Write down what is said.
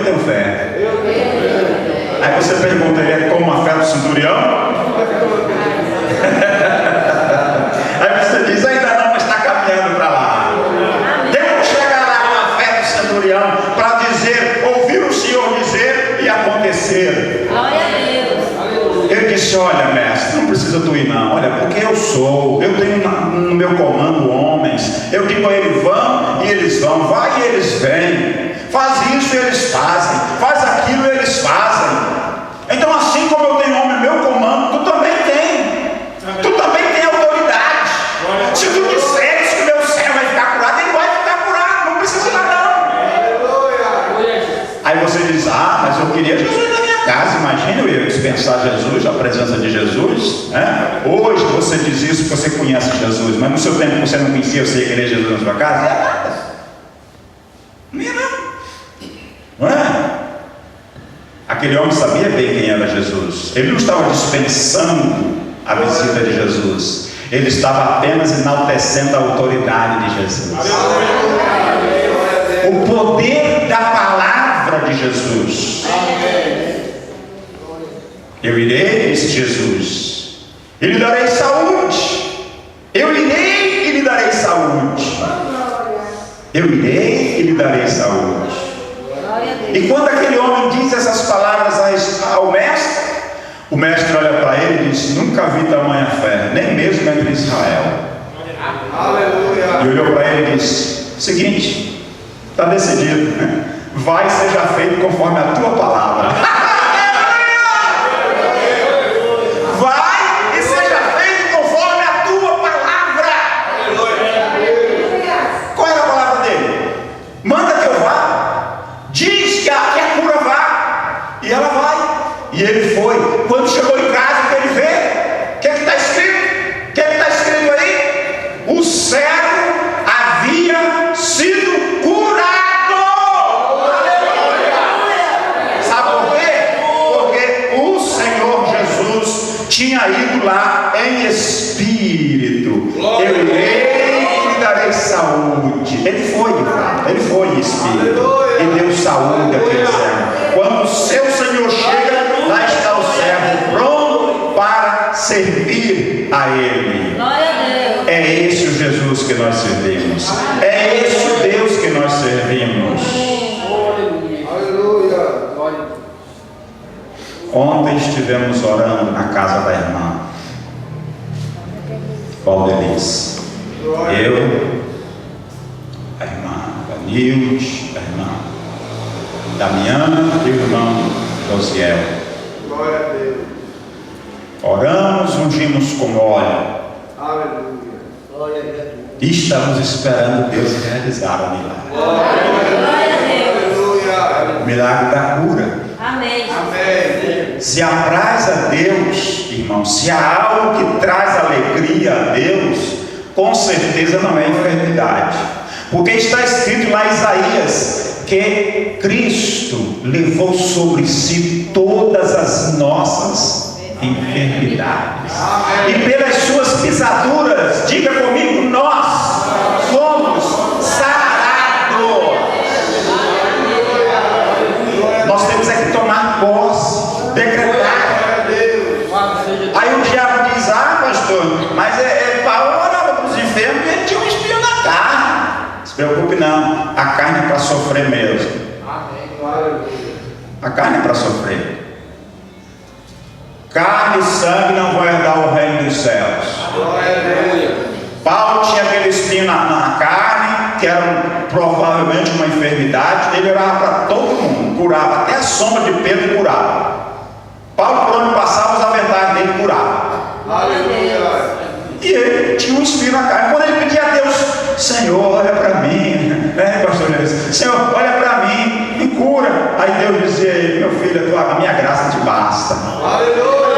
tenho fé. Aí você pergunta, ele é como a fé do centurião? Aí você diz, ainda não, mas está caminhando para lá. Deus chegar lá com a fé do centurião para dizer, ouvir o Senhor dizer e acontecer. Glória a Deus. Ele disse, olha mestre, não precisa tu ir não, olha, porque eu tenho no meu comando homens, eu digo a eles vão e eles vão, vai e eles vêm, faz isso e eles fazem, faz aquilo e eles fazem. Então assim como eu tenho homem no meu comando, tu também tem autoridade. Se tu disseres que o meu servo vai ficar curado, ele vai ficar curado, não precisa nada não. Aí você diz, mas eu queria Jesus na minha casa, imagina eu ia dispensar Jesus, a presença de Jesus, né? Hoje você diz isso porque você conhece Jesus, mas no seu tempo você não conhecia, você ia querer Jesus na sua casa? Não é nada. Não ia não é? Aquele homem sabia bem quem era Jesus. Ele não estava dispensando a visita de Jesus, ele estava apenas enaltecendo a autoridade de Jesus, o poder da palavra de Jesus. Eu irei, disse Jesus, e lhe darei saúde. Eu irei e lhe darei saúde. Eu irei e lhe darei saúde. E quando aquele homem diz essas palavras ao mestre, o mestre olha para ele e diz, nunca vi tamanha fé, nem mesmo entre Israel. Aleluia. E olhou para ele e disse, seguinte, está decidido, né? Vai, seja feito conforme a tua palavra. Vai e seja feito conforme a tua palavra. Qual era a palavra dele? Manda que eu vá, diz que a cura vá, e ela vai. E ele foi. Quando chegou em casa, o que ele vê? O que está escrito? O que está escrito aí? O servo havia sido curado. Sabe por quê? Porque o Senhor Jesus tinha ido lá em espírito. Eu irei e lhe darei saúde. Ele foi de fato, ele foi em espírito e deu saúde àquele servo. Quando o seu Senhor chega, lá está o servo pronto para servir a Ele. É esse o Jesus que nós servimos. É esse o Deus que nós servimos. Ontem estivemos orando na casa da irmã Valdelice. Eu, a irmã Vanilde, a irmã Damiana e o irmão Josiel. Glória a Deus. Oramos, ungimos com óleo. Aleluia. Glória a Deus. E estamos esperando Deus realizar o milagre. Glória a Deus. O milagre da cura. Amém. Amém. Se apraz a Deus, irmão, se há algo que traz alegria a Deus, com certeza não é enfermidade. Porque está escrito lá em Isaías que Cristo levou sobre si todas as nossas enfermidades. E pelas suas pisaduras, diga comigo, nós fomos sarados. Nós temos é que tomar posse, decretar. Aí o diabo diz, pastor, mas Paulo orava para os enfermos e ele tinha um espinho na carne. Não se preocupe não, a carne é para sofrer mesmo. A carne é para sofrer. Carne e sangue não vão herdar o reino dos céus. Paulo tinha aquele espinho na carne, que era provavelmente uma enfermidade. Ele orava para todo mundo, curava, até a sombra de Pedro curava. Paulo, por onde passava, os aventais dele curava. E ele tinha um espinho na carne. Quando ele pedia a Deus, Senhor, olha para mim, pastor Deus, Senhor, olha para mim, me cura. Aí Deus dizia a ele, meu filho, a minha graça te basta. Aleluia.